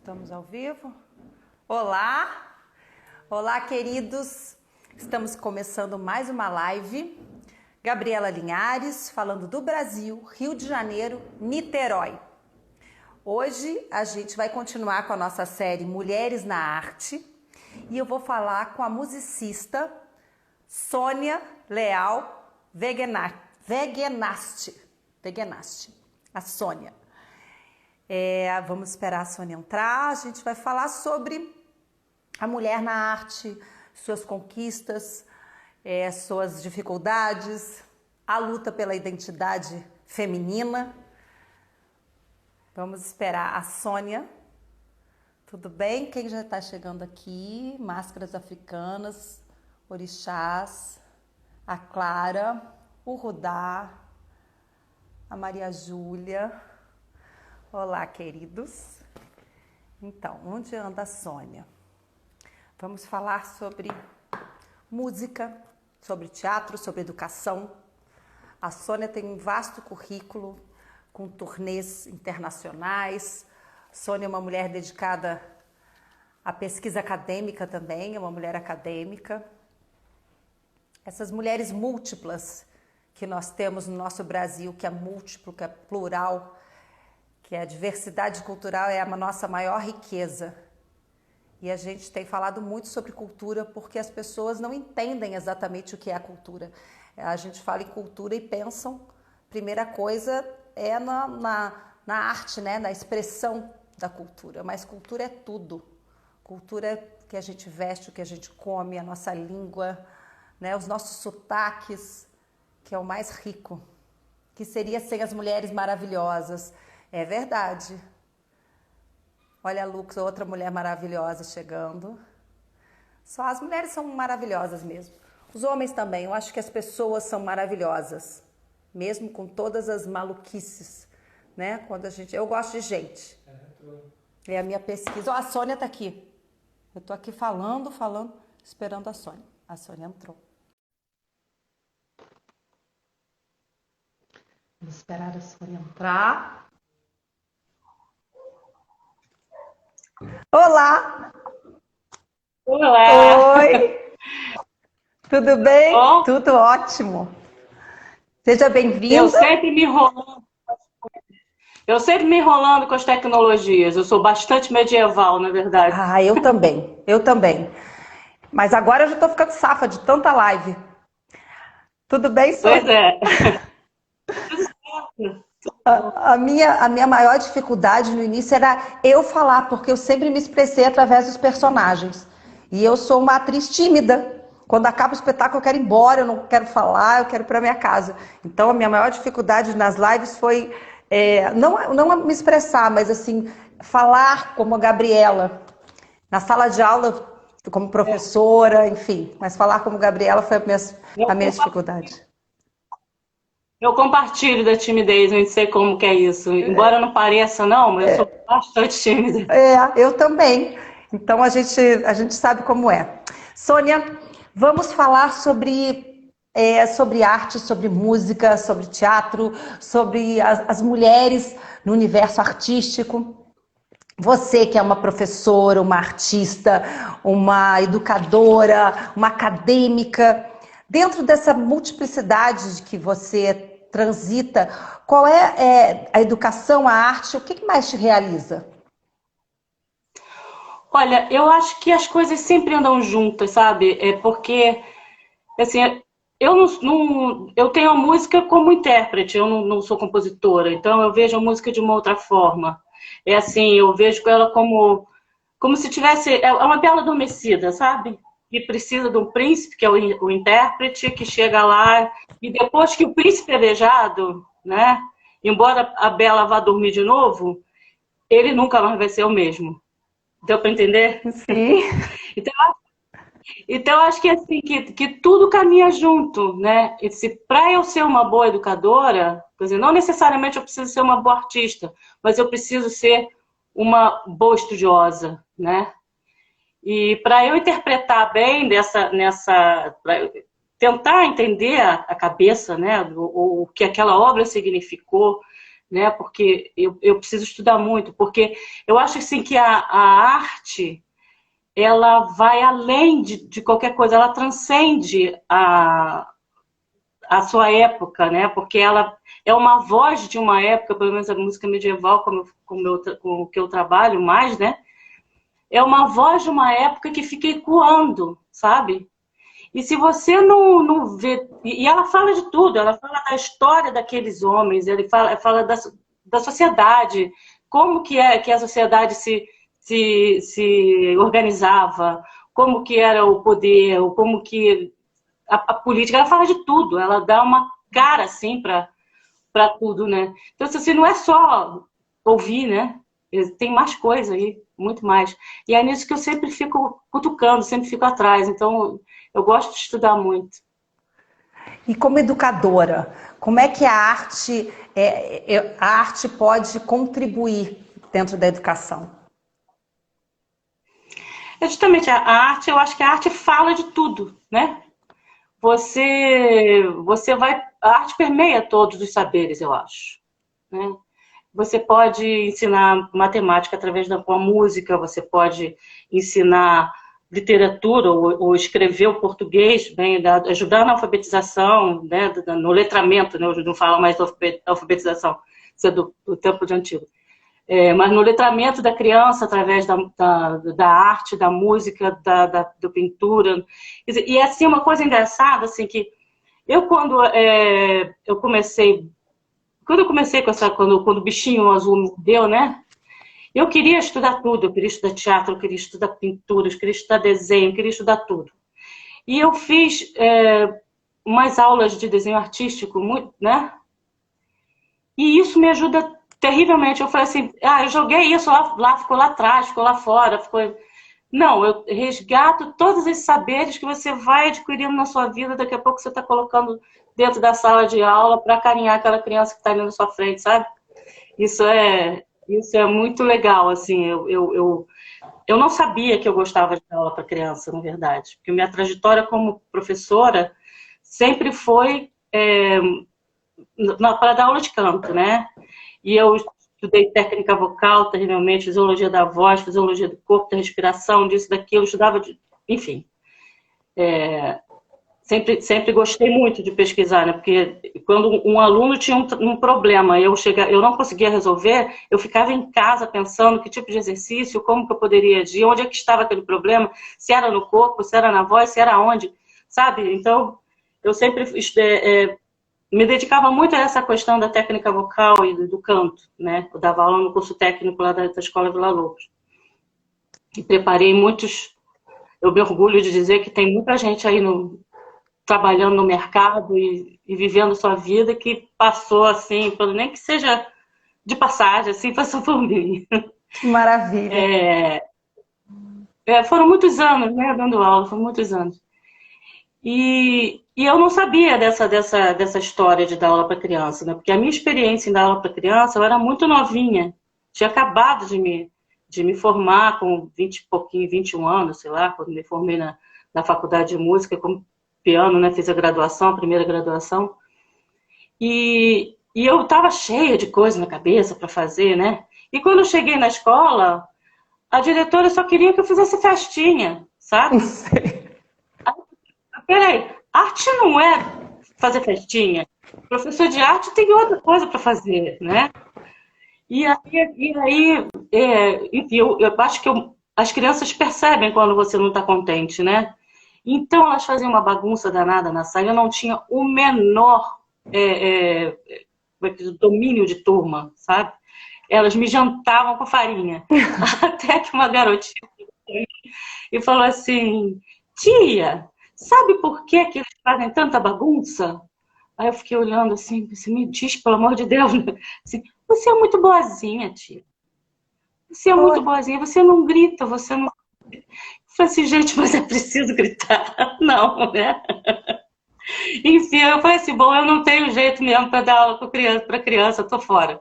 Estamos ao vivo? Olá! Olá, queridos! Estamos começando mais uma live. Gabriela Linhares, falando do Brasil, Rio de Janeiro, Niterói. Hoje a gente vai continuar com a nossa série Mulheres na Arte e eu vou falar com a musicista Sônia Leal Vegenasti. A Sônia. Vamos esperar a Sônia entrar. A gente vai falar sobre a mulher na arte, suas conquistas, suas dificuldades, a luta pela identidade feminina. Vamos esperar a Sônia. Tudo bem? Quem já está chegando aqui? Máscaras africanas, orixás, a Clara, o Rudá, a Maria Júlia. Olá, queridos. Então, onde anda a Sônia? Vamos falar sobre música, sobre teatro, sobre educação. A Sônia tem um vasto currículo com turnês internacionais. Sônia é uma mulher dedicada à pesquisa acadêmica também, é uma mulher acadêmica. Essas mulheres múltiplas que nós temos no nosso Brasil, que é múltiplo, que é plural, que a diversidade cultural é a nossa maior riqueza. E a gente tem falado muito sobre cultura porque as pessoas não entendem exatamente o que é a cultura. A gente fala em cultura e pensam, primeira coisa é na arte, né? Na expressão da cultura. Mas cultura é tudo. Cultura é o que a gente veste, o que a gente come, a nossa língua, né? Os nossos sotaques, que é o mais rico. Que seria sem as mulheres maravilhosas. É verdade. Olha a Lux, outra mulher maravilhosa chegando. Só as mulheres são maravilhosas mesmo. Os homens também. Eu acho que as pessoas são maravilhosas. Mesmo com todas as maluquices, né? Quando eu gosto de gente. É a minha pesquisa. A Sônia tá aqui. Eu tô aqui falando, esperando a Sônia. A Sônia entrou. Vamos esperar a Sônia entrar. Olá! Olá! Oi! Tudo bem? Bom, Tudo ótimo. Seja eu bem-vinda. sempre me enrolando, eu sempre me enrolando com as tecnologias. Eu sou bastante medieval, na verdade. Eu também, eu também. Mas agora eu já tô ficando safa de tanta live. Tudo bem, Pois Sônia? é. Tudo certo. A minha maior dificuldade no início era eu falar, porque eu sempre me expressei através dos personagens. E eu sou uma atriz tímida. Quando acaba o espetáculo, eu quero ir embora, eu não quero falar, eu quero ir para minha casa. Então, a minha maior dificuldade nas lives foi não me expressar, mas assim, falar como a Gabriela. Na sala de aula, como professora, enfim. Mas falar como Gabriela foi Eu, a minha dificuldade. eu compartilho da timidez, não sei como que é isso. Embora não pareça, não, mas eu sou bastante tímida. Eu também. Então a gente sabe como é. Sônia, vamos falar sobre arte, sobre música, sobre teatro, sobre as mulheres no universo artístico. Você que é uma professora, uma artista, uma educadora, uma acadêmica, dentro dessa multiplicidade que você transita, qual é a educação, a arte, o que mais te realiza? Olha, eu acho que as coisas sempre andam juntas, sabe? É porque, assim, eu tenho a música como intérprete, eu não sou compositora, então eu vejo a música de uma outra forma. É assim, eu vejo ela como se tivesse, é uma bela adormecida, sabe? Que precisa de um príncipe, que é o intérprete, que chega lá, e depois que o príncipe é beijado, né? Embora a Bela vá dormir de novo, ele nunca mais vai ser o mesmo. Deu para entender? Sim. Então, eu acho que assim que tudo caminha junto, né? Para eu ser uma boa educadora, quer dizer, não necessariamente eu preciso ser uma boa artista, mas eu preciso ser uma boa estudiosa, né? E para eu interpretar bem pra tentar entender a cabeça, né? O que aquela obra significou, né? Porque eu preciso estudar muito, porque eu acho assim que a arte ela vai além de qualquer coisa, ela transcende a sua época, né? Porque ela é uma voz de uma época, pelo menos a música medieval, com o que eu trabalho mais, né? É uma voz de uma época que fica ecoando, sabe? E se você não vê... E ela fala de tudo, ela fala da história daqueles homens, ele fala da sociedade, como que a sociedade se organizava, como que era o poder, como que a política, ela fala de tudo, ela dá uma cara assim para tudo, né? Então, assim, não é só ouvir, né? Tem mais coisa aí, muito mais. E é nisso que eu sempre fico cutucando, sempre fico atrás. Então, eu gosto de estudar muito. E como educadora, como é que a arte pode contribuir dentro da educação? É justamente a arte, eu acho que a arte fala de tudo, né? Você vai... A arte permeia todos os saberes, eu acho, né? Você pode ensinar matemática através da música, você pode ensinar literatura ou escrever o português, bem, ajudar na alfabetização, né, no letramento, né, eu não falo mais da alfabetização, isso é do tempo de antigo. Mas no letramento da criança, através da arte, da música, da pintura. E assim, uma coisa engraçada, assim, que quando eu comecei com quando o bichinho azul me deu, né? Eu queria estudar tudo, eu queria estudar teatro, eu queria estudar pintura, eu queria estudar desenho, eu queria estudar tudo. E eu fiz umas aulas de desenho artístico, muito, né? E isso me ajuda terrivelmente. Eu falei assim, eu joguei isso lá, ficou lá atrás, ficou lá fora, ficou... Não, eu resgato todos esses saberes que você vai adquirindo na sua vida, daqui a pouco você está colocando dentro da sala de aula para carinhar aquela criança que está ali na sua frente, sabe? Isso é muito legal, assim, eu não sabia que eu gostava de dar aula para criança, na verdade, porque minha trajetória como professora sempre foi para dar aula de canto, né? E eu estudei técnica vocal, terrivelmente, fisiologia da voz, fisiologia do corpo, da respiração, disso, daquilo, estudava, enfim. Sempre gostei muito de pesquisar, né? Porque quando um aluno tinha um problema, eu não conseguia resolver, eu ficava em casa pensando que tipo de exercício, como que eu poderia agir, onde é que estava aquele problema, se era no corpo, se era na voz, se era onde, sabe? Então, eu sempre me dedicava muito a essa questão da técnica vocal e do canto, né? Eu dava aula no curso técnico lá da Escola Vila Lobos. E preparei muitos... Eu me orgulho de dizer que tem muita gente aí trabalhando no mercado e vivendo sua vida que passou assim, nem que seja de passagem, assim, passou por mim. Que maravilha! Foram muitos anos, né, dando aula, foram muitos anos. E eu não sabia dessa história de dar aula para criança, né? Porque a minha experiência em dar aula para criança, eu era muito novinha. Tinha acabado de me formar com 20 e pouquinho, 21 anos, sei lá, quando me formei na faculdade de música, como piano, né? Fiz a primeira graduação. E eu estava cheia de coisa na cabeça para fazer, né? E quando eu cheguei na escola, a diretora só queria que eu fizesse festinha, sabe? Peraí, arte não é fazer festinha. O professor de arte tem outra coisa para fazer, né? E aí enfim, eu acho que as crianças percebem quando você não está contente, né? Então elas faziam uma bagunça danada na sala. Eu não tinha o menor domínio de turma, sabe? Elas me jantavam com farinha. Até que uma garotinha e falou assim, tia, sabe por que eles fazem tanta bagunça? Aí eu fiquei olhando assim, me diz, pelo amor de Deus, assim, você é muito boazinha, tia. Você é muito boazinha, você não grita, você não... Eu falei assim, gente, mas é preciso gritar? Não, né? Enfim, eu falei assim, bom, eu não tenho jeito mesmo para dar aula para criança, eu tô fora.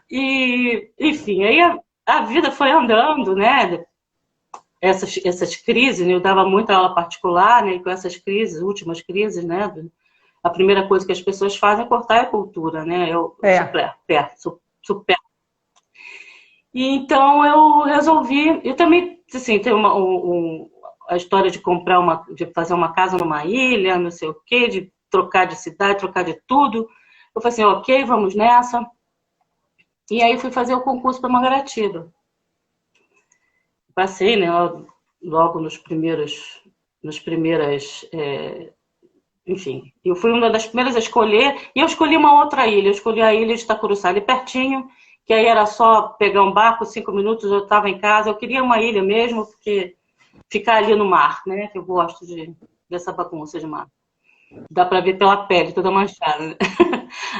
E, enfim, aí a vida foi andando, né? Essas crises, né? Eu dava muita aula particular, né? E com essas crises, últimas crises, né? A primeira coisa que as pessoas fazem é cortar a cultura, né? Eu sou super. E então eu resolvi, eu também, assim, tem a história de de fazer uma casa numa ilha, não sei o quê, de trocar de cidade, trocar de tudo. Eu falei assim, ok, vamos nessa. E aí fui fazer o concurso para Mangaratiba. Passei, né, logo nos primeiras, enfim, eu fui uma das primeiras a escolher, e eu escolhi uma outra ilha, eu escolhi a ilha de Itacuruçá, ali pertinho, que aí era só pegar um barco, 5 minutos eu estava em casa, eu queria uma ilha mesmo, porque ficar ali no mar, né, que eu gosto dessa bagunça de mar. Dá para ver pela pele, toda manchada. Né?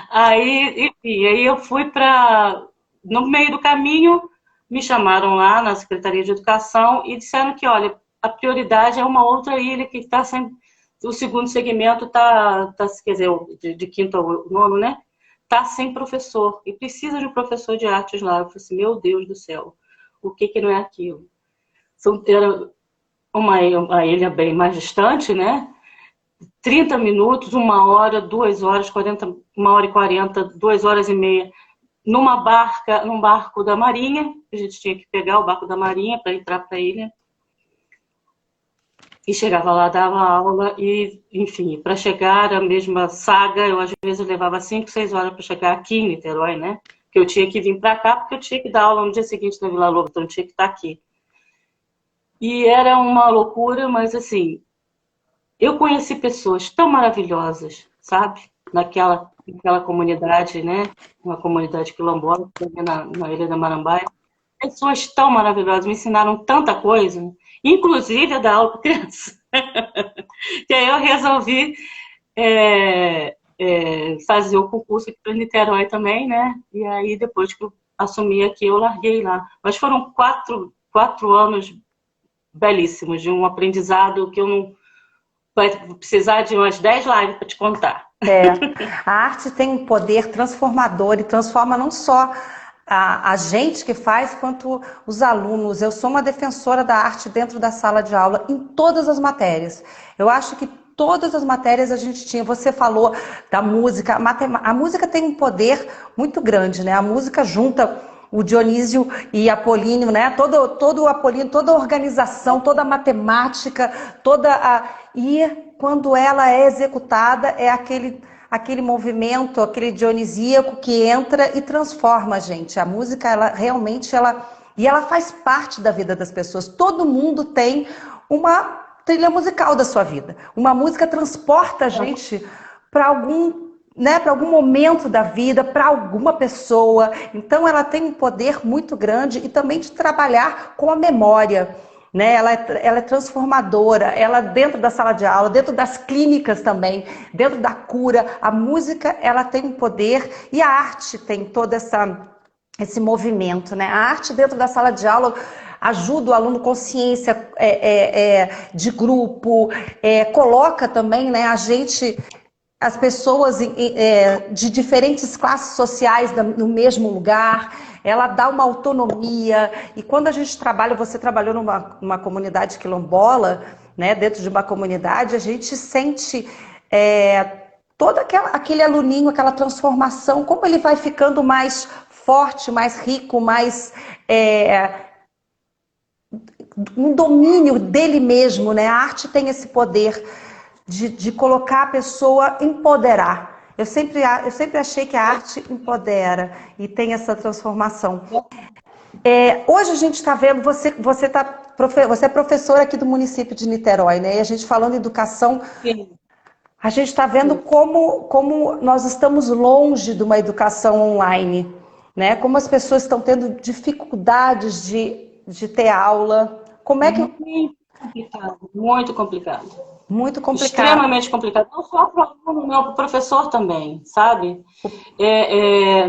Aí, enfim, aí eu fui para... No meio do caminho, me chamaram lá na Secretaria de Educação e disseram que, olha, a prioridade é uma outra ilha que está sem... O segundo segmento está, quer dizer, de quinto ao nono, né? Está sem professor e precisa de um professor de artes lá. Eu falei assim, meu Deus do céu, o que não é aquilo? Era uma ilha bem mais distante, né? 30 minutos, 1 hora, 2 horas, 40, 1 hora e 40, 2 horas e meia, num barco da Marinha, a gente tinha que pegar o barco da Marinha para entrar para a ilha. E chegava lá, dava aula, e, enfim, para chegar a mesma saga, eu às vezes levava 5, 6 horas para chegar aqui em Niterói, né? Porque eu tinha que vir para cá, porque eu tinha que dar aula no dia seguinte na Vila Lobo, então eu tinha que estar aqui. E era uma loucura, mas assim, eu conheci pessoas tão maravilhosas, sabe? Naquela comunidade, né? Uma comunidade quilombola, na Ilha da Marambaia. Pessoas tão maravilhosas, me ensinaram tanta coisa, inclusive a dar aula para criança. E aí eu resolvi fazer o concurso aqui para Niterói também, né? E aí depois que eu assumi aqui, eu larguei lá. Mas foram 4 anos belíssimos, de um aprendizado que eu não... Vai precisar de umas 10 lives para te contar. A arte tem um poder transformador e transforma não só a gente que faz, quanto os alunos. Eu sou uma defensora da arte dentro da sala de aula, em todas as matérias. Eu acho que todas as matérias a gente tinha. Você falou da música, a música tem um poder muito grande, né? A música junta o Dionísio e Apolíneo, né? Todo o Apolíneo, toda a organização, toda a matemática, e quando ela é executada, é aquele movimento, aquele dionisíaco que entra e transforma a gente. A música, ela realmente, ela faz parte da vida das pessoas. Todo mundo tem uma trilha musical da sua vida. Uma música transporta a gente para algum momento da vida, para alguma pessoa. Então ela tem um poder muito grande e também de trabalhar com a memória. Né? Ela é transformadora, ela dentro da sala de aula, dentro das clínicas também, dentro da cura. A música, ela tem um poder, e a arte tem todo esse movimento. Né? A arte dentro da sala de aula ajuda o aluno, consciência de grupo, coloca também, né, as pessoas de diferentes classes sociais no mesmo lugar. Ela dá uma autonomia. E quando a gente trabalha, você trabalhou numa comunidade quilombola, né, dentro de uma comunidade, a gente sente todo aquele aluninho, aquela transformação, como ele vai ficando mais forte, mais rico, mais um domínio dele mesmo, né? A arte tem esse poder de colocar a pessoa, empoderar. Eu sempre achei que a arte empodera e tem essa transformação. Hoje a gente está vendo, você é professora aqui do município de Niterói, né? E a gente falando em educação, Sim. A gente está vendo como nós estamos longe de uma educação online, né? Como as pessoas estão tendo dificuldades de ter aula. Como é que... Muito complicado, muito complicado. Muito complicado. Extremamente complicado. Não só para o aluno, meu, para o professor também, sabe?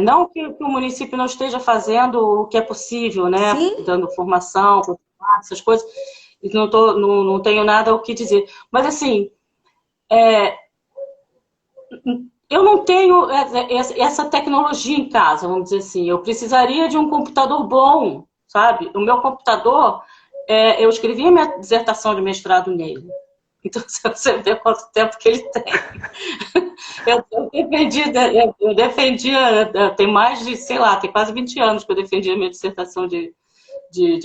Não que o município não esteja fazendo o que é possível, né? Sim. Dando formação, essas coisas. E não tenho nada o que dizer. Mas, assim, eu não tenho essa tecnologia em casa, vamos dizer assim. Eu precisaria de um computador bom, sabe? O meu computador, eu escrevi a minha dissertação de mestrado nele. Então, você vê quanto tempo que ele tem. Eu defendia, tem mais de, sei lá, tem quase 20 anos que eu defendi a minha dissertação de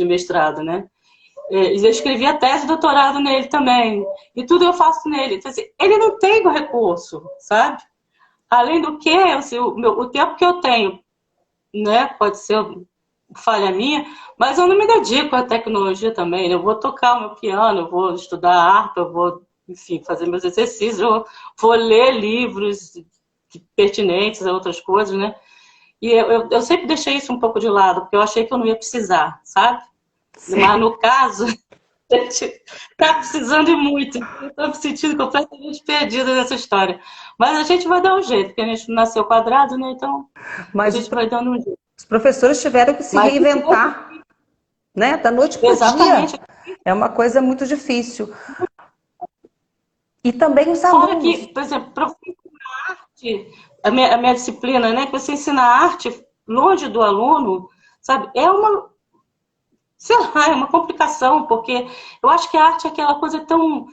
mestrado, né? E eu escrevi a tese de doutorado nele também. E tudo eu faço nele. Então, assim, ele não tem o recurso, sabe? Além do que, assim, o tempo que eu tenho, né? Pode ser falha minha, mas eu não me dedico à tecnologia também. Né? Eu vou tocar o meu piano, eu vou estudar harpa, eu vou, enfim, fazer meus exercícios, eu vou ler livros pertinentes a outras coisas, né? E eu sempre deixei isso um pouco de lado, porque eu achei que eu não ia precisar, sabe? Sim. Mas no caso, a gente está precisando de muito. Eu estou me sentindo completamente perdida nessa história. Mas a gente vai dar um jeito, porque a gente não nasceu quadrado, né? Então a Mas gente vai dando um jeito. os professores tiveram que se Mas reinventar, né? Da noite para o dia. exatamente. É uma coisa muito difícil. E também os Fora alunos. que, por exemplo, para arte, a minha disciplina, né? Que você ensina arte longe do aluno, sabe? É uma, sei lá, é uma complicação, porque eu acho que a arte é aquela coisa tão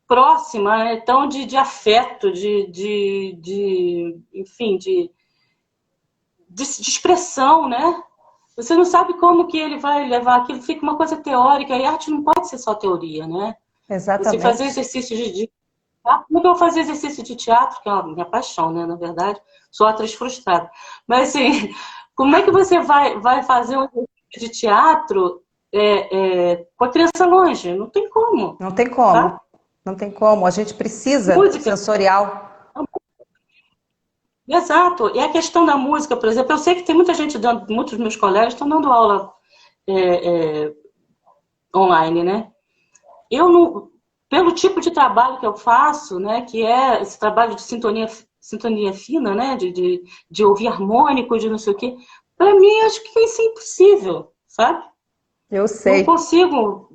próxima, né? Tão de afeto, enfim, de expressão, né? Você não sabe como que ele vai levar aquilo, fica uma coisa teórica, e a arte não pode ser só teoria, né? Você fazer Exatamente. exercício de teatro, como eu fazer exercício de teatro, que é a minha paixão, né, na verdade, sou atriz frustrada. Mas, assim, como é que você vai fazer um exercício de teatro com a criança longe? Não tem como, Não tem tá? como. Não tem como. A gente precisa Música. sensorial. Exato. E a questão da música, por exemplo, eu sei que tem muita gente dando, muitos dos meus colegas estão dando aula online, né? Eu não, pelo tipo de trabalho que eu faço, né, que é esse trabalho de sintonia fina, né, de ouvir harmônico, de não sei o quê, para mim acho que isso é impossível, sabe? Eu Não sei. consigo.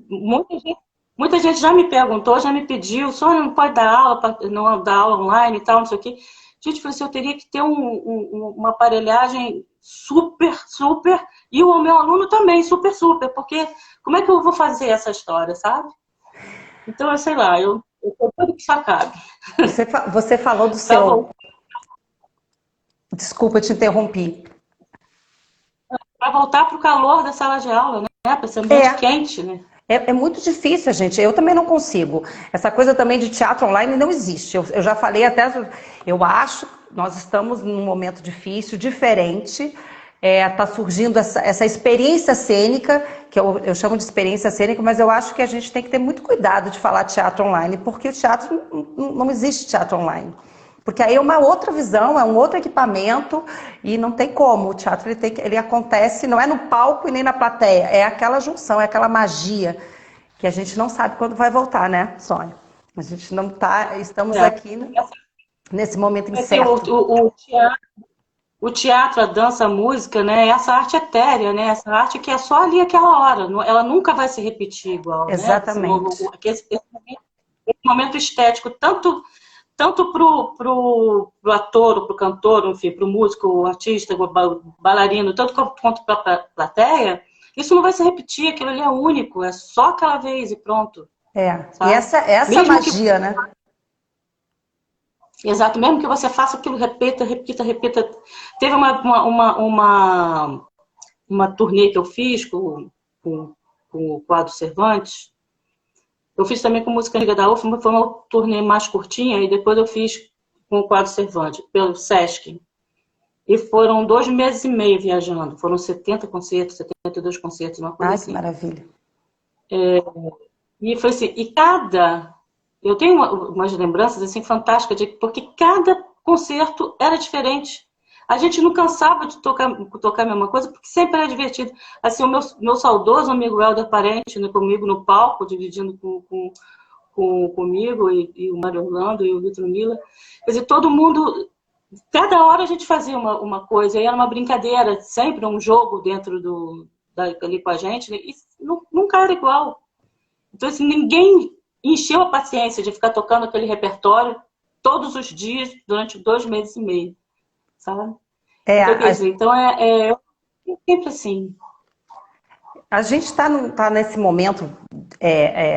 Muita gente já me perguntou, já me pediu, só não pode dar aula, não dar aula online e tal, não sei o quê. Gente, falei assim, eu teria que ter uma aparelhagem super, super, e o meu aluno também, super, super, porque como é que eu vou fazer essa história, sabe? Então, eu sei lá, eu tô tudo que só cabe. Você falou do Pra seu. Desculpa, te interrompi. voltar para o calor da sala de aula, né? Para esse ambiente É. quente, né? É muito difícil, gente. Eu também não consigo. Essa coisa também de teatro online não existe. Eu já falei até. Eu acho que nós estamos num momento difícil, diferente. Tá surgindo essa experiência cênica, que eu chamo de experiência cênica, mas eu acho que a gente tem que ter muito cuidado de falar teatro online, porque o teatro não existe teatro online. Porque aí é uma outra visão, é um outro equipamento e não tem como. O teatro ele acontece, não é no palco e nem na plateia, é aquela junção, é aquela magia que a gente não sabe quando vai voltar, né, Sônia? A gente não tá, estamos É. aqui nesse momento Assim, incerto. o teatro, a dança, a música, né? Essa arte etérea, né? Essa arte que é só ali aquela hora, ela nunca vai se repetir igual, né? Exatamente. Esse momento estético, tanto pro ator, pro cantor, enfim, pro músico, o artista, o bailarino, tanto quanto para a plateia, isso não vai se repetir, aquilo ali é único, é só aquela vez e pronto. E Sabe? essa Mesmo que, magia, né? exato, mesmo que você faça aquilo, repita. Teve uma turnê que eu fiz com o quadro Cervantes. Eu fiz também com música Liga da UF, foi uma turnê mais curtinha, e depois eu fiz com o quadro Cervantes, pelo Sesc. E foram 2 meses e meio viajando. Foram 70 concertos, 72 concertos, uma coisa Ai, que assim. maravilha. E foi assim, eu tenho umas lembranças assim fantásticas, porque cada concerto era diferente. A gente não cansava de tocar a mesma coisa, porque sempre era divertido. Assim, o meu saudoso amigo Helder Parente, né, comigo no palco, dividindo comigo, e o Mário Orlando e o Vitor Mila. Quer dizer, todo mundo, cada hora a gente fazia uma coisa, e era uma brincadeira, sempre um jogo dentro ali com a gente, né, e nunca era igual. Então, assim, ninguém encheu a paciência de ficar tocando aquele repertório todos os dias durante 2 meses e meio, sabe? Então, quer dizer, é sempre assim. A gente está nesse momento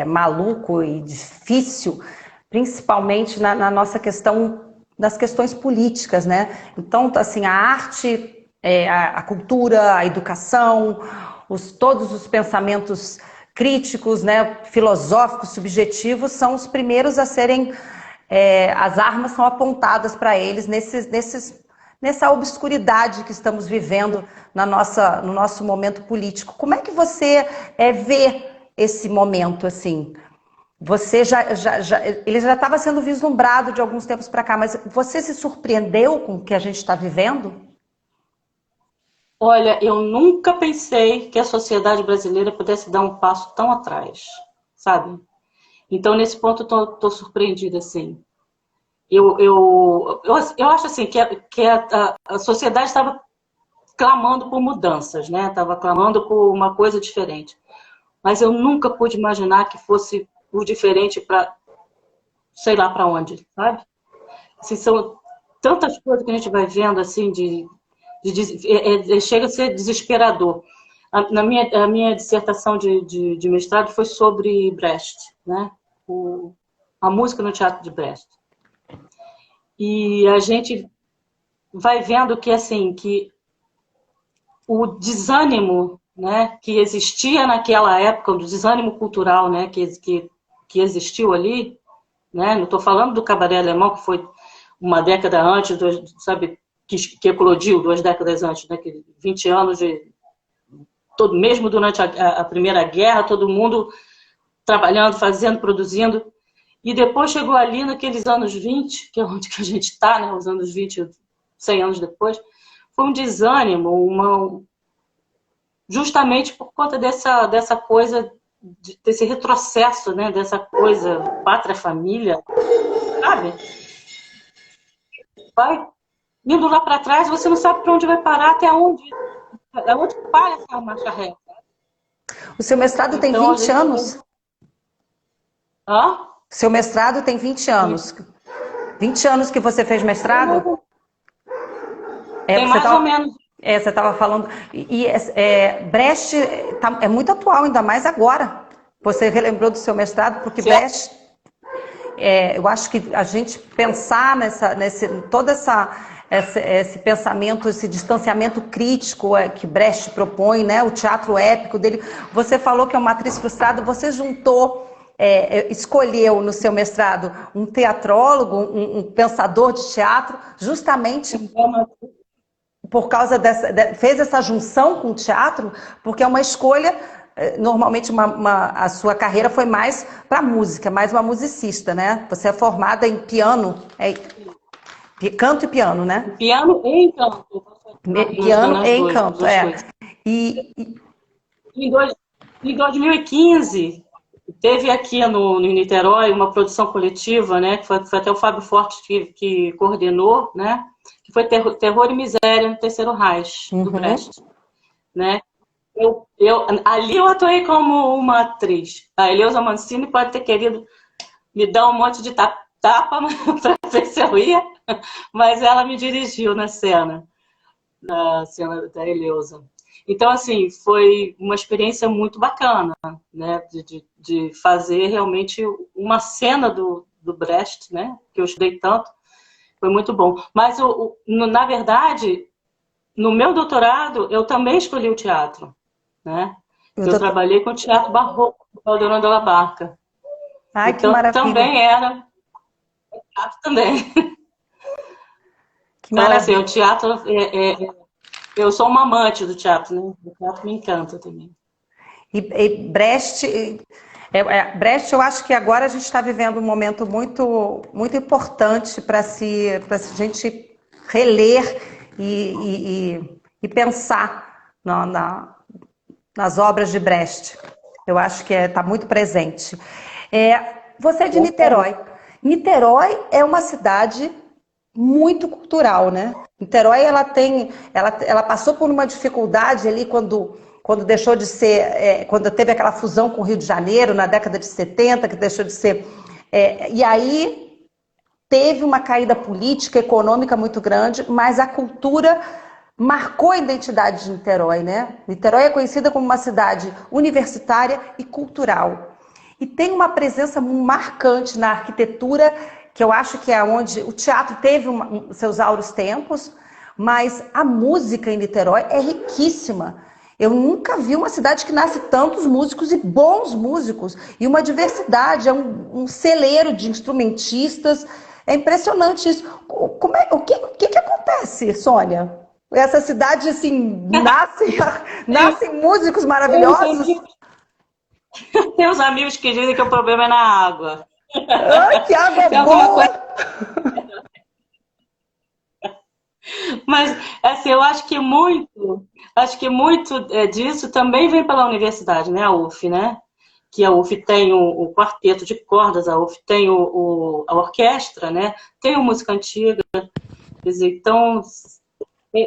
maluco e difícil, principalmente na nossa questão das questões políticas, né? Então, assim, a arte, a cultura, a educação, todos os pensamentos críticos, né, filosóficos, subjetivos, são os primeiros a serem, as armas são apontadas para eles nessa obscuridade que estamos vivendo no nosso momento político. Como é que você vê esse momento, assim? Você ele já estava sendo vislumbrado de alguns tempos para cá, mas você se surpreendeu com o que a gente está vivendo? Olha, eu nunca pensei que a sociedade brasileira pudesse dar um passo tão atrás, sabe? Então, nesse ponto, tô surpreendida, assim. Eu acho assim que a sociedade estava clamando por mudanças, né? Estava clamando por uma coisa diferente. Mas eu nunca pude imaginar que fosse o diferente para sei lá para onde, sabe? Assim, são tantas coisas que a gente vai vendo assim chega a ser desesperador. A minha dissertação de mestrado foi sobre Brecht, né? A música no teatro de Brecht. E a gente vai vendo que assim que o desânimo, né, que existia naquela época, o desânimo cultural, né, que existiu ali, né? Não estou falando do cabaré alemão, que foi uma década antes, sabe, que eclodiu 2 décadas antes, né? 20 anos mesmo durante a Primeira Guerra, todo mundo trabalhando, fazendo, produzindo. E depois chegou ali naqueles anos 20, que é onde que a gente está, né? Os anos 20, 100 anos depois, foi um desânimo, justamente por conta dessa coisa, desse retrocesso, né? Dessa coisa pátria-família, sabe? Vai indo lá para trás, você não sabe para onde vai parar, até onde para essa marcha reta. O seu mestrado tem Então, 20 anos? Hã? Seu mestrado tem 20 anos. 20 anos que você fez mestrado? Tem mais ou menos. Você estava falando. Brecht é muito atual, ainda mais agora. Você relembrou do seu mestrado, porque certo. Brecht. Eu acho que a gente pensar todo esse pensamento, esse distanciamento crítico que Brecht propõe, né? O teatro épico dele. Você falou que é uma atriz frustrada, você juntou. Escolheu no seu mestrado um teatrólogo, um pensador de teatro, justamente por causa fez essa junção com o teatro, porque é uma escolha, normalmente a sua carreira foi mais para música, mais uma musicista, né? Você é formada em piano, canto e piano, né? Piano e canto. Piano e canto, Em 2015, teve aqui no Niterói uma produção coletiva, né? Que foi até o Fábio Fortes que coordenou, né? Que foi Terror e Miséria no Terceiro Reich, do Brecht, né? Ali eu atuei como uma atriz. A Eleusa Mancini pode ter querido me dar um monte de tapa para ver se eu ia, mas ela me dirigiu na cena da Eleusa. Então, assim, foi uma experiência muito bacana, né? De fazer realmente uma cena do Brecht, né? Que eu estudei tanto. Foi muito bom. Mas, na verdade, no meu doutorado, eu também escolhi o teatro, né? Eu trabalhei com o teatro barroco do Caldeirão de la Barca. Ai, então, que maravilha. Também era teatro também. Que maravilha. Então, assim, o teatro eu sou uma amante do teatro, né? O teatro me encanta também. E Brecht, Brecht, eu acho que agora a gente está vivendo um momento muito, muito importante para a gente reler e pensar nas obras de Brecht. Eu acho que está muito presente. Você é de Niterói. Niterói é uma cidade muito cultural, né? Niterói, ela passou por uma dificuldade ali quando deixou de ser, quando teve aquela fusão com o Rio de Janeiro na década de 70, que deixou de ser, e aí teve uma caída política, econômica muito grande, mas a cultura marcou a identidade de Niterói, né? Niterói é conhecida como uma cidade universitária e cultural. E tem uma presença marcante na arquitetura que eu acho que é onde o teatro teve seus áureos tempos, mas a música em Niterói é riquíssima. Eu nunca vi uma cidade que nasce tantos músicos e bons músicos, e uma diversidade, é um celeiro de instrumentistas. É impressionante isso. O que acontece, Sônia? Essa cidade, assim, nascem músicos maravilhosos. Tem uns amigos que dizem que o problema é na água. Ai, que água boa! Mas, assim, eu acho que muito disso também vem pela universidade, né? A UF, né? Que a UF tem o quarteto de cordas, a UF tem a orquestra, né? Tem a música antiga. Quer dizer, então,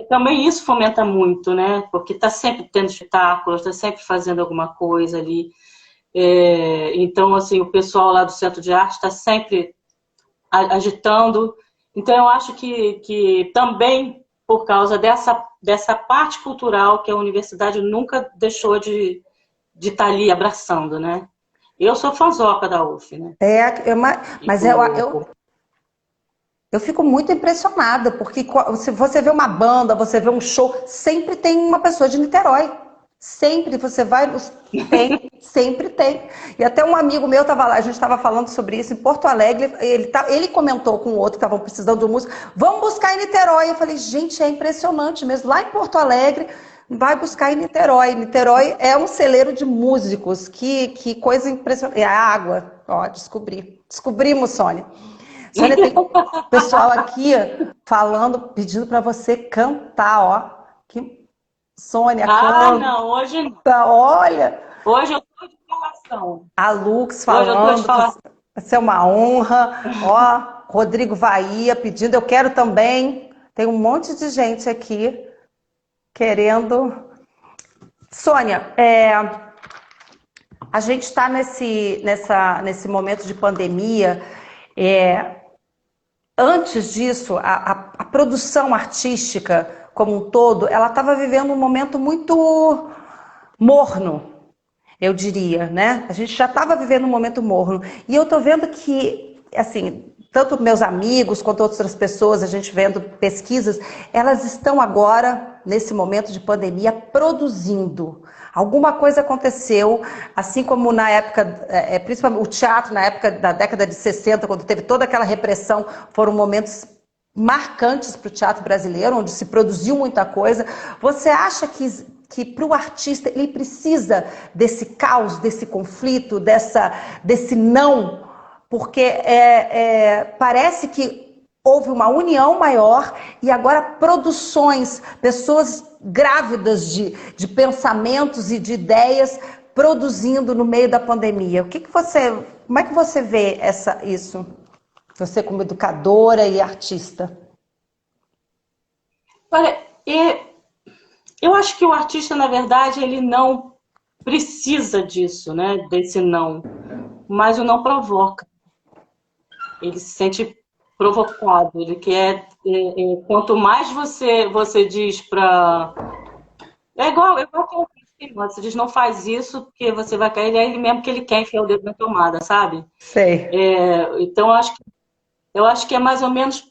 também isso fomenta muito, né? Porque está sempre tendo espetáculos, está sempre fazendo alguma coisa ali. Então, assim, o pessoal lá do Centro de Arte está sempre agitando. Então, eu acho que também por causa dessa parte cultural que a universidade nunca deixou de estar ali abraçando, né? Eu sou fãzoca da UF, né? Mas eu fico muito impressionada, porque se você vê uma banda, você vê um show, sempre tem uma pessoa de Niterói. Sempre, você vai, sempre tem. E até um amigo meu estava lá, a gente estava falando sobre isso em Porto Alegre, ele comentou com o outro que estavam precisando de um músico, vamos buscar em Niterói. Eu falei, gente, é impressionante mesmo, lá em Porto Alegre, vai buscar em Niterói. Niterói é um celeiro de músicos, que coisa impressionante. É a água, ó, descobrimos, Sônia. Sônia, tem pessoal aqui falando, pedindo para você cantar, ó. Sônia, canta. Não, hoje não. Olha. Hoje eu tô de falação. A Lux falando, vai ser uma honra. Ó, Rodrigo Bahia pedindo, eu quero também. Tem um monte de gente aqui querendo. Sônia, a gente está nesse momento de pandemia. Antes disso, a produção artística como um todo, ela estava vivendo um momento muito morno, eu diria, né? A gente já estava vivendo um momento morno. E eu tô vendo que, assim, tanto meus amigos quanto outras pessoas, a gente vendo pesquisas, elas estão agora, nesse momento de pandemia, produzindo. Alguma coisa aconteceu, assim como na época, principalmente o teatro, na época da década de 60, quando teve toda aquela repressão, foram momentos marcantes para o teatro brasileiro, onde se produziu muita coisa. Você acha que para o artista ele precisa desse caos, desse conflito, desse não? Porque parece que houve uma união maior e agora produções, pessoas grávidas de pensamentos e de ideias produzindo no meio da pandemia. Como é que você vê isso? Você como educadora e artista. Olha, eu acho que o artista, na verdade, ele não precisa disso, né? Desse não. Mas o não provoca. Ele se sente provocado. Ele quer... quanto mais você diz para... É igual que você diz, não faz isso porque você vai cair. É ele mesmo que ele quer enfiar o dedo na tomada, sabe? Sei. Então, eu acho que é mais ou menos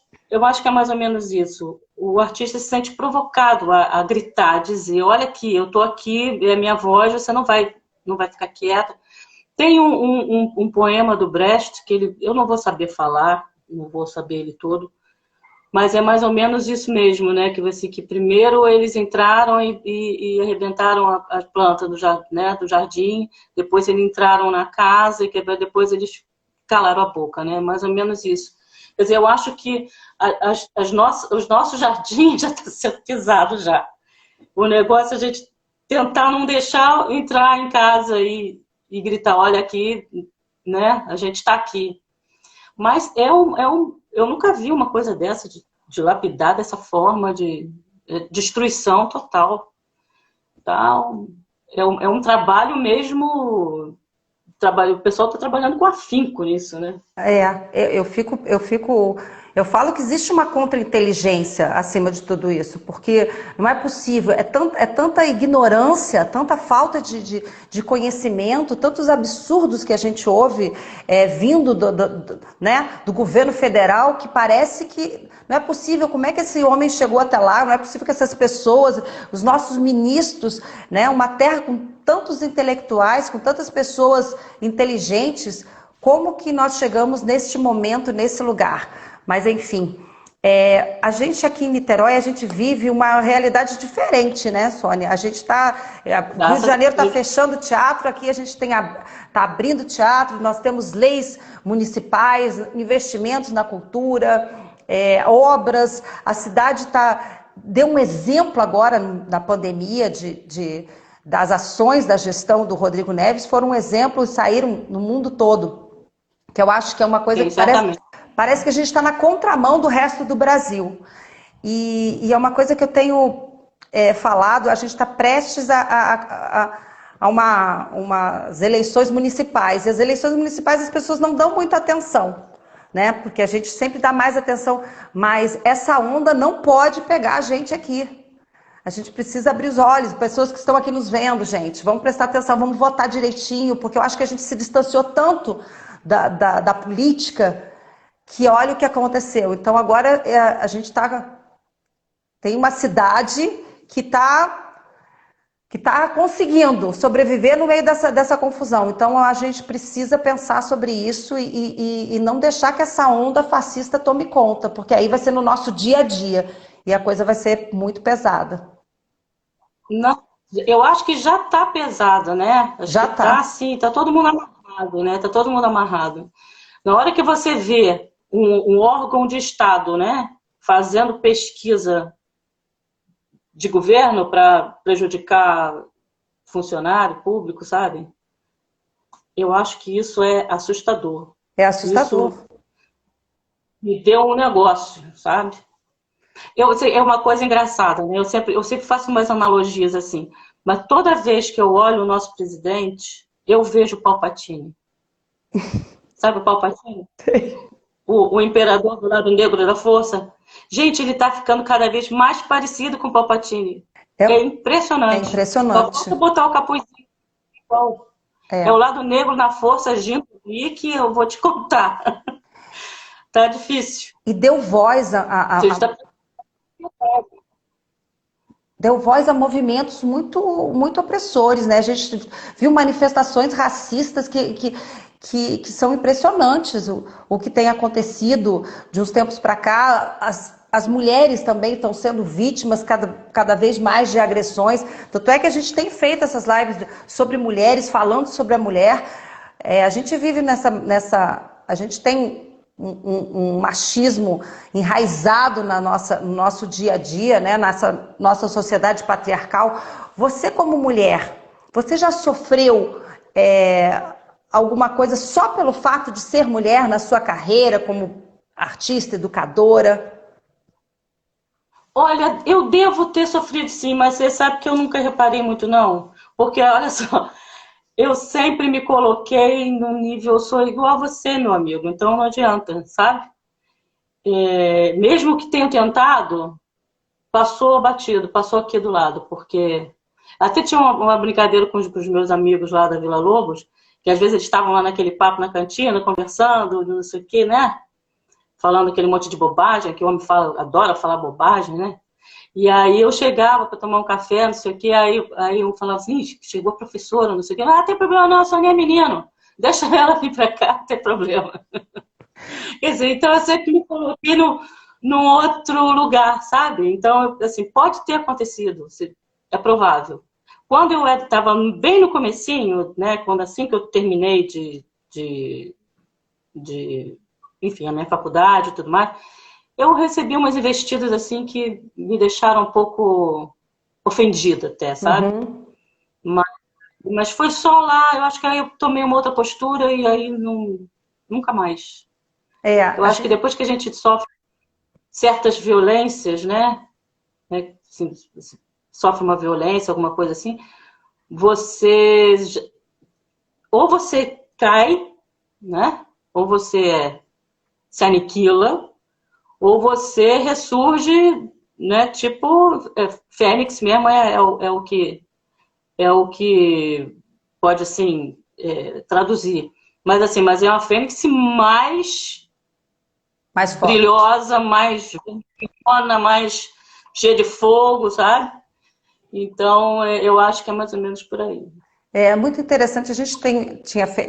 isso. O artista se sente provocado a gritar, a dizer, olha aqui, eu estou aqui, é a minha voz, você não vai ficar quieta. Tem um poema do Brecht, que eu não vou saber falar, não vou saber ele todo, mas é mais ou menos isso mesmo, né? Que primeiro eles entraram e arrebentaram as plantas do jardim, depois eles entraram na casa e depois eles calaram a boca, né? Mais ou menos isso. Quer dizer, eu acho que os nossos jardins já estão sendo pisados já. O negócio é a gente tentar não deixar entrar em casa e gritar, olha aqui, né? A gente está aqui. Mas eu nunca vi uma coisa dessa, de lapidar dessa forma, de destruição total. Então, é um trabalho mesmo... O pessoal está trabalhando com afinco nisso, né? Eu fico Eu falo que existe uma contra-inteligência acima de tudo isso, porque não é possível, é tanta ignorância, tanta falta de conhecimento, tantos absurdos que a gente ouve vindo né, do governo federal, que parece que não é possível. Como é que esse homem chegou até lá? Não é possível que essas pessoas, os nossos ministros, né, uma terra com tantos intelectuais, com tantas pessoas inteligentes, como que nós chegamos neste momento, nesse lugar? Mas, enfim, a gente aqui em Niterói, a gente vive uma realidade diferente, né, Sônia? A gente está... Rio de Janeiro está fechando teatro, aqui a gente está abrindo teatro, nós temos leis municipais, investimentos na cultura, obras, a cidade deu um exemplo agora na pandemia das ações da gestão do Rodrigo Neves, foram um exemplo e saíram no mundo todo, que eu acho que é uma coisa que parece que a gente está na contramão do resto do Brasil. E é uma coisa que eu tenho falado, a gente está prestes a umas eleições municipais. E as eleições municipais as pessoas não dão muita atenção, né? Porque a gente sempre dá mais atenção, mas essa onda não pode pegar a gente aqui. A gente precisa abrir os olhos, pessoas que estão aqui nos vendo, gente. Vamos prestar atenção, vamos votar direitinho, porque eu acho que a gente se distanciou tanto da política, que olha o que aconteceu. Então agora a gente tem uma cidade que está conseguindo sobreviver no meio dessa confusão. Então a gente precisa pensar sobre isso e não deixar que essa onda fascista tome conta, porque aí vai ser no nosso dia a dia e a coisa vai ser muito pesada. Não, eu acho que já está pesada, né? Já está. Tá, sim, tá todo mundo amarrado, né? Tá todo mundo amarrado. Na hora que você vê um órgão de Estado, né, fazendo pesquisa de governo para prejudicar funcionário público, sabe? Eu acho que isso é assustador. É assustador. Isso me deu um negócio, sabe? É uma coisa engraçada, né? Eu sempre faço umas analogias assim, mas toda vez que eu olho o nosso presidente, eu vejo o Palpatine. Sabe o Palpatine? O imperador do lado negro da força. Gente, ele tá ficando cada vez mais parecido com o Palpatine. É impressionante. É impressionante. Só falta botar o capuzinho igual. É o lado negro na força agindo ali que eu vou te contar. Tá difícil. E deu voz deu voz a movimentos muito, muito opressores, né? A gente viu manifestações racistas que são impressionantes. O que tem acontecido de uns tempos para cá, as mulheres também estão sendo vítimas cada vez mais de agressões. Tanto é que a gente tem feito essas lives sobre mulheres, falando sobre a mulher. A gente vive a gente tem um machismo enraizado no nosso dia a dia, né? Nessa nossa sociedade patriarcal. Você como mulher, você já sofreu alguma coisa só pelo fato de ser mulher na sua carreira como artista, educadora? Olha, eu devo ter sofrido sim, mas você sabe que eu nunca reparei muito não, porque olha só, eu sempre me coloquei no nível, eu sou igual a você, meu amigo, então não adianta, sabe? Mesmo que tenha tentado, passou batido, passou aqui do lado, porque até tinha uma brincadeira com os meus amigos lá da Vila Lobos, que às vezes eles estavam lá naquele papo na cantina, conversando, não sei o quê, né? Falando aquele monte de bobagem, que o homem adora falar bobagem, né? E aí eu chegava para tomar um café, não sei o quê, aí eu falava assim, chegou a professora, não sei o quê, tem problema não, só nem é menino, deixa ela vir para cá, não tem problema. Quer dizer, então eu sempre me coloquei num outro lugar, sabe? Então, assim, pode ter acontecido, é provável. Quando eu estava bem no comecinho, né, assim que eu terminei enfim, a minha faculdade e tudo mais, eu recebi umas investidas assim que me deixaram um pouco ofendida até, sabe? Uhum. Mas foi só lá, eu acho que aí eu tomei uma outra postura e aí nunca mais. Eu acho que depois que a gente sofre certas violências, né? Assim, sofre uma violência, alguma coisa assim, ou você cai, né? Ou você se aniquila, ou você ressurge, né? Tipo, Fênix mesmo é o que pode, assim, traduzir. Mas, assim, mas é uma Fênix Mais forte. brilhosa, mais viva, mais cheia de fogo, sabe? Então, eu acho que é mais ou menos por aí. É muito interessante, a gente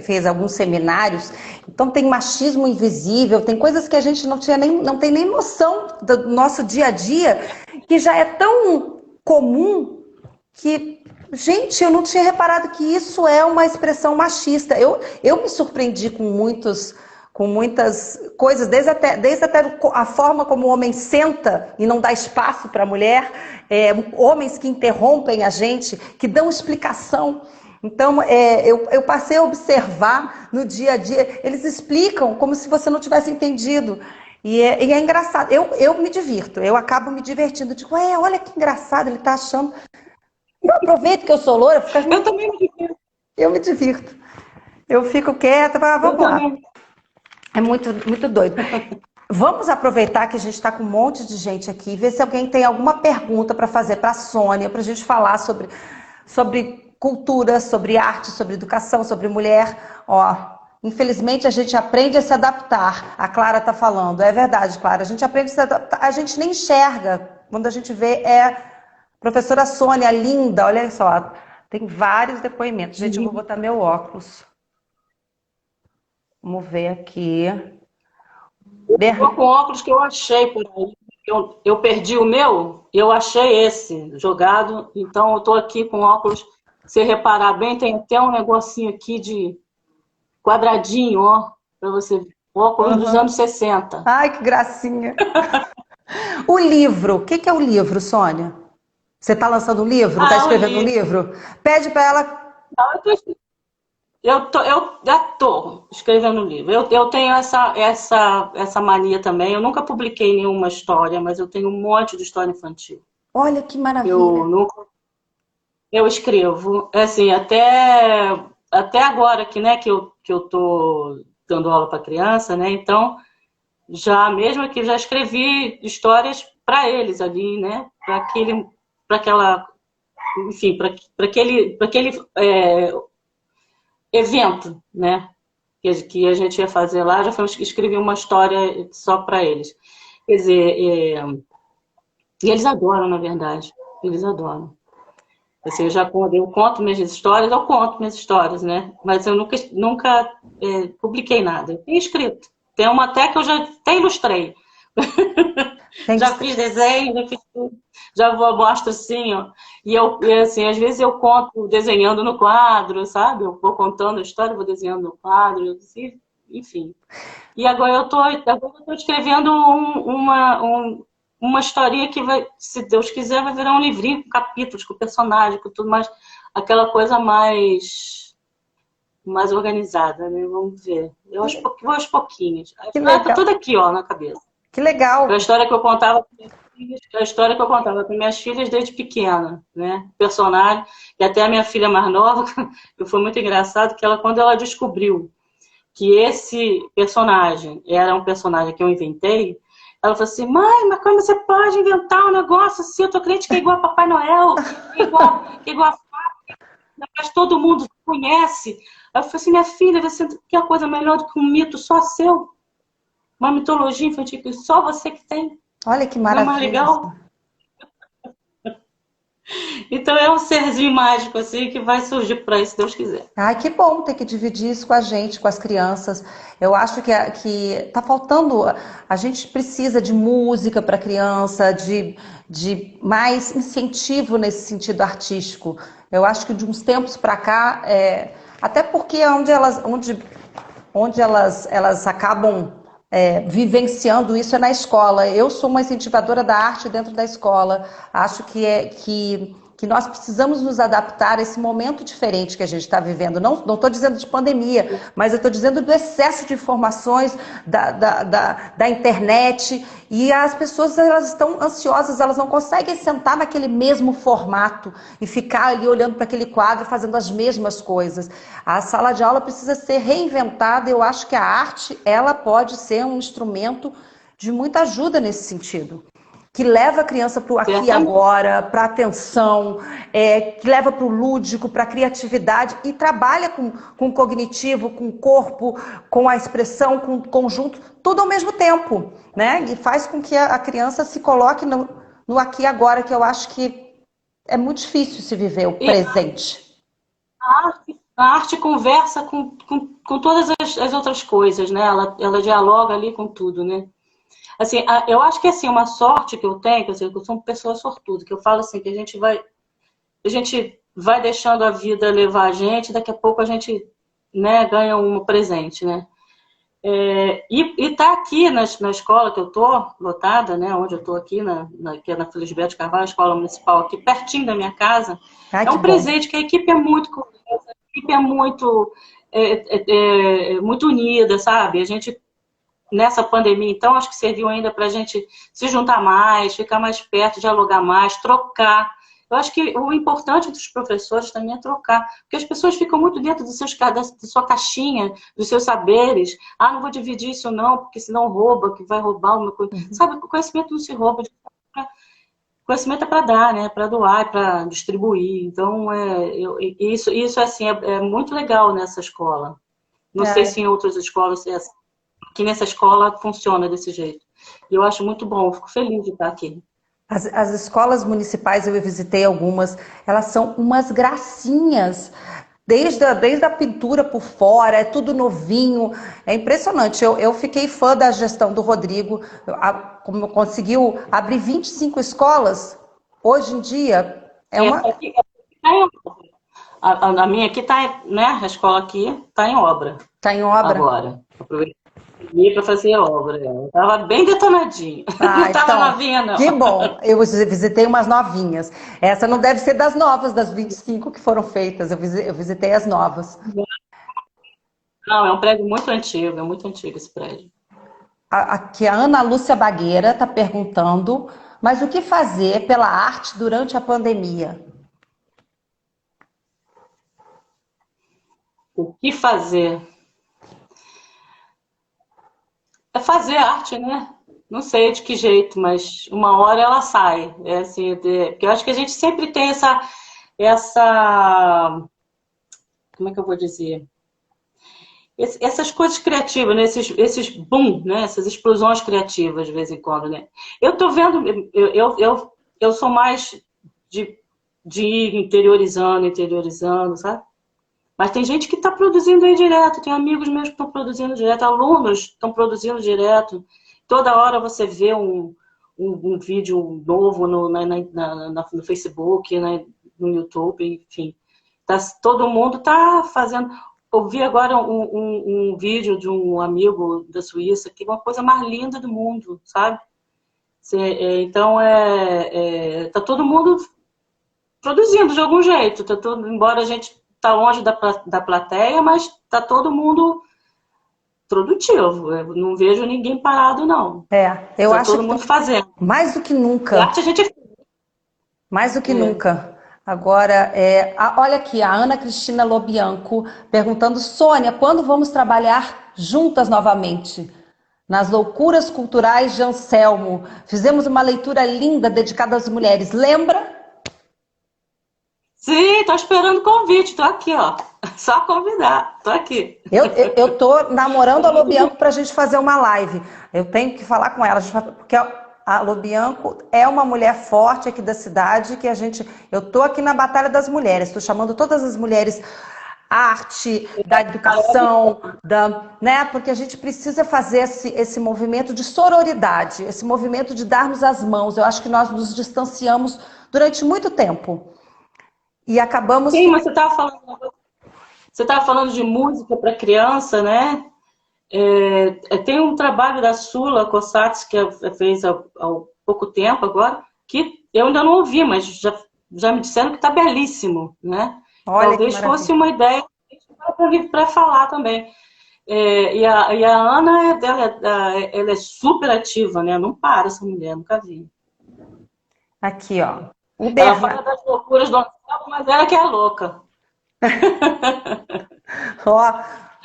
fez alguns seminários, então tem machismo invisível, tem coisas que a gente não tem nem noção do nosso dia a dia, que já é tão comum que, gente, eu não tinha reparado que isso é uma expressão machista. Eu me surpreendi com muitas coisas, desde até a forma como o homem senta e não dá espaço para a mulher, homens que interrompem a gente, que dão explicação. Então, eu passei a observar no dia a dia, eles explicam como se você não tivesse entendido. E é engraçado, eu me divirto, eu acabo me divertindo. Digo, olha que engraçado, ele está achando. Eu aproveito que eu sou loura, Eu também me divirto. eu me divirto. Eu fico quieta, vamos lá. É muito, muito doido. Vamos aproveitar que a gente está com um monte de gente aqui e ver se alguém tem alguma pergunta para fazer para a Sônia, para a gente falar sobre cultura, sobre arte, sobre educação, sobre mulher. Ó, infelizmente a gente aprende a se adaptar. A Clara está falando, é verdade, Clara. A gente aprende a se adaptar, a gente nem enxerga. Quando a gente vê, professora Sônia, linda, olha só, tem vários depoimentos. Gente, eu vou botar meu óculos. Vamos ver aqui. Estou com óculos que eu achei por aí. Eu perdi o meu e eu achei esse jogado. Então eu estou aqui com óculos. Se você reparar bem, tem até um negocinho aqui de quadradinho, ó, para você ver. Óculos dos anos 60. Ai, que gracinha. O livro, o que é o livro, Sônia? Você está lançando um livro? Está escrevendo um livro? Pede para ela. Não, eu já estou escrevendo um livro. Eu tenho essa mania também. Eu nunca publiquei nenhuma história, mas eu tenho um monte de história infantil. Olha que maravilha. Eu escrevo, assim, até agora que, né, que eu estou dando aula para criança, né? Então, mesmo que já escrevi histórias para eles ali, né? Para aquela, enfim, para aquele evento, né? Que a gente ia fazer lá, escrevi uma história só para eles. Quer dizer, e eles adoram, na verdade. Eles adoram. Assim, eu conto minhas histórias, né? Mas eu nunca publiquei nada. Eu tenho escrito. Tem uma até que eu já até ilustrei. Já fiz desenho, já fiz tudo. Mostro assim, ó. E assim, às vezes eu conto desenhando no quadro, sabe? Eu vou contando a história, vou desenhando no quadro, assim, enfim. E agora eu tô escrevendo uma historinha que vai, se Deus quiser, vai virar um livrinho com capítulos, com personagem, com tudo mais, aquela coisa mais organizada, né? Vamos ver. Eu vou aos pouquinhos. Tá tudo aqui, ó, na cabeça. Que legal. A história que eu contava para minhas filhas desde pequena, né? Personagem, e até a minha filha mais nova, que foi muito engraçado, que quando ela descobriu que esse personagem era um personagem que eu inventei, ela falou assim, mãe, mas como você pode inventar um negócio assim? Eu tô crente que é igual a Papai Noel, que é igual a Fábio, mas todo mundo conhece. Aí eu falei assim, minha filha, você quer coisa melhor do que um mito só seu? Uma mitologia infantil que só você que tem. Olha que maravilha. Não é legal? Então é um serzinho mágico assim que vai surgir por aí, se Deus quiser. Ai, que bom ter que dividir isso com a gente, com as crianças. Eu acho que tá faltando. A gente precisa de música para criança, de mais incentivo nesse sentido artístico. Eu acho que de uns tempos para cá, até porque é onde elas acabam vivenciando isso é na escola. Eu sou uma incentivadora da arte dentro da escola. Acho que nós precisamos nos adaptar a esse momento diferente que a gente está vivendo. Não estou dizendo de pandemia, mas eu estou dizendo do excesso de informações da internet. E as pessoas elas estão ansiosas, elas não conseguem sentar naquele mesmo formato e ficar ali olhando para aquele quadro fazendo as mesmas coisas. A sala de aula precisa ser reinventada. Eu acho que a arte ela pode ser um instrumento de muita ajuda nesse sentido. Que leva a criança para o aqui e Certamente. agora, para a atenção, que leva para o lúdico, para a criatividade e trabalha com o cognitivo, com o corpo, com a expressão, com o conjunto, tudo ao mesmo tempo, né? E faz com que a criança se coloque no aqui e agora, que eu acho que é muito difícil se viver o E presente. a arte conversa com todas as outras coisas, né? Ela dialoga ali com tudo, né? Assim, eu acho que assim, uma sorte que eu tenho, quer dizer, eu sou uma pessoa sortuda, que eu falo assim, que a gente vai deixando a vida levar a gente, daqui a pouco a gente, né, ganha um presente, né? E tá aqui na escola que eu tô, lotada, né, onde eu tô aqui, que é na Felisberto Carvalho, escola municipal, aqui pertinho da minha casa, Ai, é que um bom. presente que a equipe é muito coesa, a equipe é muito unida, sabe? A gente nessa pandemia, então, acho que serviu ainda para a gente se juntar mais, ficar mais perto, dialogar mais, trocar. Eu acho que o importante dos professores também é trocar, porque as pessoas ficam muito dentro da sua caixinha, dos seus saberes. Ah, não vou dividir isso não, porque senão rouba, que vai roubar uma coisa. Sabe, o conhecimento não se rouba. O conhecimento é para dar, né? Para doar, é para distribuir. Então, isso assim, é muito legal nessa escola. Não sei se É. em outras escolas é assim. Aqui nessa escola funciona desse jeito. E eu acho muito bom, eu fico feliz de estar aqui. As escolas municipais, eu visitei algumas, elas são umas gracinhas. Desde a pintura por fora, é tudo novinho, é impressionante. Eu fiquei fã da gestão do Rodrigo, como conseguiu abrir 25 escolas. Hoje em dia, é uma. Essa aqui tá em obra. A minha aqui está, né? A escola aqui está em obra Está em obra. agora. Aproveitei para fazer a obra. Estava bem detonadinha. Não Ah, estava então, novinha, não. que bom. Eu visitei umas novinhas. Essa não deve ser das novas, das 25 que foram feitas. Eu visitei as novas. Não, é um prédio muito antigo, é muito antigo esse prédio. Aqui a Ana Lúcia Bagueira está perguntando, mas o que fazer pela arte durante a pandemia? O que fazer? É fazer arte, né? Não sei de que jeito, mas uma hora ela sai. É assim, porque eu acho que a gente sempre tem essa, como é que eu vou dizer? Essas coisas criativas, né? Esses boom, né? Essas explosões criativas de vez em quando, né? Eu tô vendo, eu sou mais de, de ir interiorizando, sabe? Mas tem gente que está produzindo aí direto, tem amigos meus que estão produzindo direto, alunos estão produzindo direto. Toda hora você vê um vídeo novo no Facebook, no YouTube, enfim. Todo mundo está fazendo. Eu vi agora um vídeo de um amigo da Suíça, que é uma coisa mais linda do mundo, sabe? Então, tá todo mundo produzindo de algum jeito. Embora a gente tá longe da plateia, mas tá todo mundo produtivo. Eu não vejo ninguém parado, não. Eu Tá acho todo que mundo fazendo. mais do que E nunca, arte a gente mais do que é. nunca. Agora, olha aqui, a Ana Cristina Lobianco perguntando, Sônia, quando vamos trabalhar juntas novamente? Nas loucuras culturais de Anselmo. Fizemos uma leitura linda dedicada às mulheres. Lembra? Sim, tô esperando o convite. Tô aqui, ó. Só convidar. Tô aqui. Eu tô namorando a Lobianco para a gente fazer uma live. Eu tenho que falar com ela, porque a Lobianco é uma mulher forte aqui da cidade que eu tô aqui na Batalha das Mulheres, estou chamando todas as mulheres arte, da educação, né? Porque a gente precisa fazer esse movimento de sororidade, esse movimento de darmos as mãos. Eu acho que nós nos distanciamos durante muito tempo e acabamos. Sim, mas você tava falando de música para criança, né? Tem um trabalho da Sula Cossatz que fez há pouco tempo agora, que eu ainda não ouvi, mas já me disseram que está belíssimo, né? Olha que Talvez fosse maravilha. uma ideia para falar também. E a Ana, ela é super ativa, né? Não para essa mulher, nunca vi. Aqui, ó. O Ela fala Bernardo. das loucuras do Anselmo, mas ela que é louca. Ó,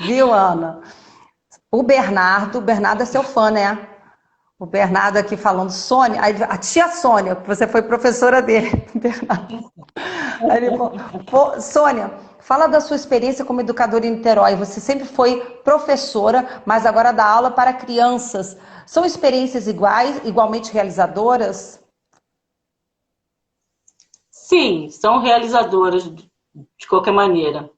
viu, Ana? O Bernardo é seu fã, né? O Bernardo aqui falando, Sônia, a tia Sônia, que você foi professora dele, Bernardo. Aí ele falou, Sônia, fala da sua experiência como educadora em Niterói. Você sempre foi professora, mas agora dá aula para crianças. São experiências igualmente realizadoras? Sim, são realizadoras de qualquer maneira.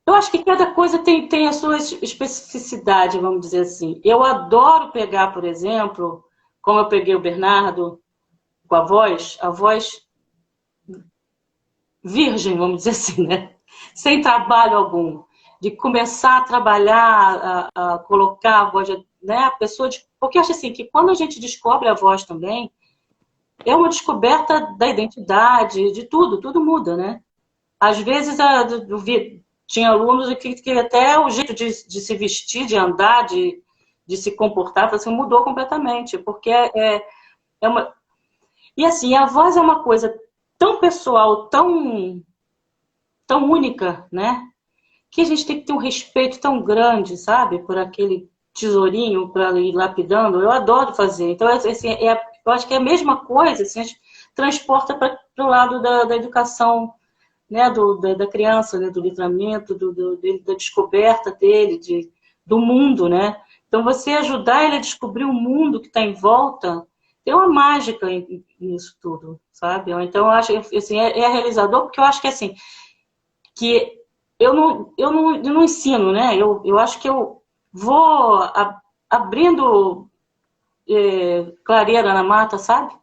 Eu acho que cada coisa tem a sua especificidade, vamos dizer assim. Eu adoro pegar, por exemplo, como eu peguei o Bernardo, com a voz virgem, vamos dizer assim, né? Sem trabalho algum. De começar a trabalhar, a colocar a voz, né? A pessoa... Porque eu acho assim, que quando a gente descobre a voz também, é uma descoberta da identidade, de tudo muda, né? Às vezes, tinha alunos que até o jeito de se vestir, de andar, de se comportar, assim, mudou completamente, porque é uma... E assim, a voz é uma coisa tão pessoal, tão única, né? Que a gente tem que ter um respeito tão grande, sabe? Por aquele tesourinho para ir lapidando. Eu adoro fazer. Então, assim, eu acho que é a mesma coisa, assim, a gente transporta para o lado da educação, né, da criança, né, do letramento, da descoberta dele, do mundo, né? Então, você ajudar ele a descobrir o mundo que está em volta, tem uma mágica nisso tudo, sabe? Então, eu acho que assim, é realizador, porque eu acho que assim, que eu não ensino, né? Eu acho que eu vou abrindo clareira na mata, sabe?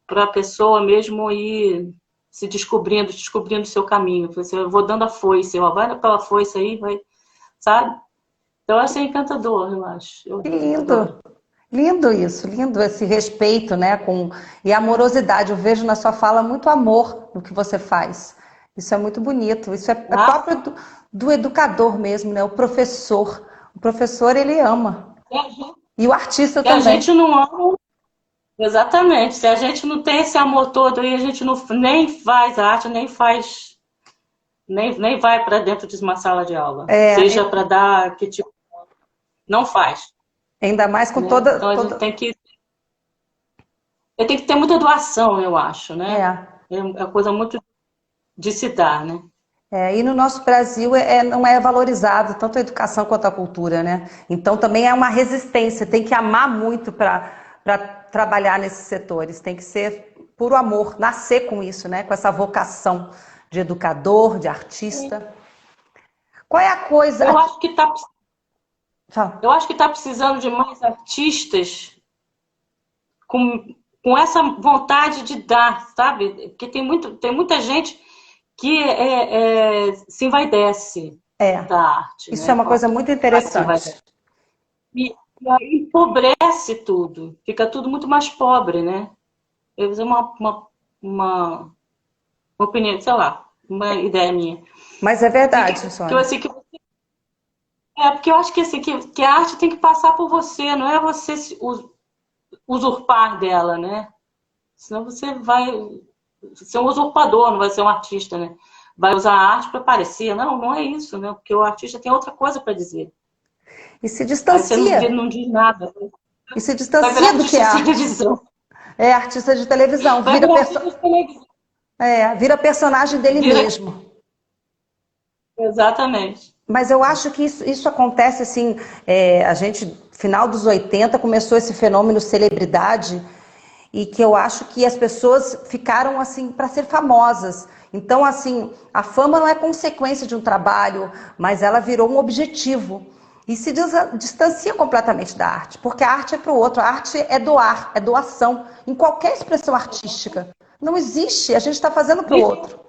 Para a pessoa mesmo ir se descobrindo o seu caminho. Eu vou dando a foice, vai pela foice aí, vai, sabe? Então, isso é encantador, eu acho. Que lindo! Lindo isso, lindo esse respeito, né? E a amorosidade. Eu vejo na sua fala muito amor no que você faz. Isso é muito bonito. Isso é próprio do educador mesmo, né? O professor. O professor, ele ama. E o artista também. Se a gente não ama... Exatamente. Se a gente não tem esse amor todo aí, a gente nem faz arte, nem vai para dentro de uma sala de aula. Seja para dar que tipo... Não faz. Ainda mais com Então, a gente tem que ter muita doação, eu acho, né? É coisa muito de se dar, né? E no nosso Brasil não é valorizado tanto a educação quanto a cultura, né? Então também é uma resistência, tem que amar muito para trabalhar nesses setores, tem que ser puro amor, nascer com isso, né? Com essa vocação de educador, de artista. Qual é a coisa... Eu acho que tá precisando de mais artistas com essa vontade de dar, sabe? Porque tem muita gente que se envaidece da arte. Isso né? É uma coisa muito interessante. E aí empobrece tudo. Fica tudo muito mais pobre, né? Eu vou dizer uma opinião, sei lá, uma ideia minha. Mas é verdade, Sônia. Porque eu acho que, assim, que a arte tem que passar por você, não é você usurpar dela, né? Senão você vai ser um usurpador, não vai ser um artista, né? Vai usar a arte para aparecer. Não é isso, né? Porque o artista tem outra coisa para dizer. E se distancia. Aí você não diz nada. E se distancia do que é arte. É artista de televisão. Vira personagem dele mesmo. Exatamente. Mas eu acho que isso acontece assim, a gente, final dos 80, começou esse fenômeno celebridade, e que eu acho que as pessoas ficaram assim para ser famosas. Então, assim, a fama não é consequência de um trabalho, mas ela virou um objetivo. E se distancia completamente da arte, porque a arte é para o outro, a arte é doar, é doação, em qualquer expressão artística. Não existe, a gente está fazendo para o outro.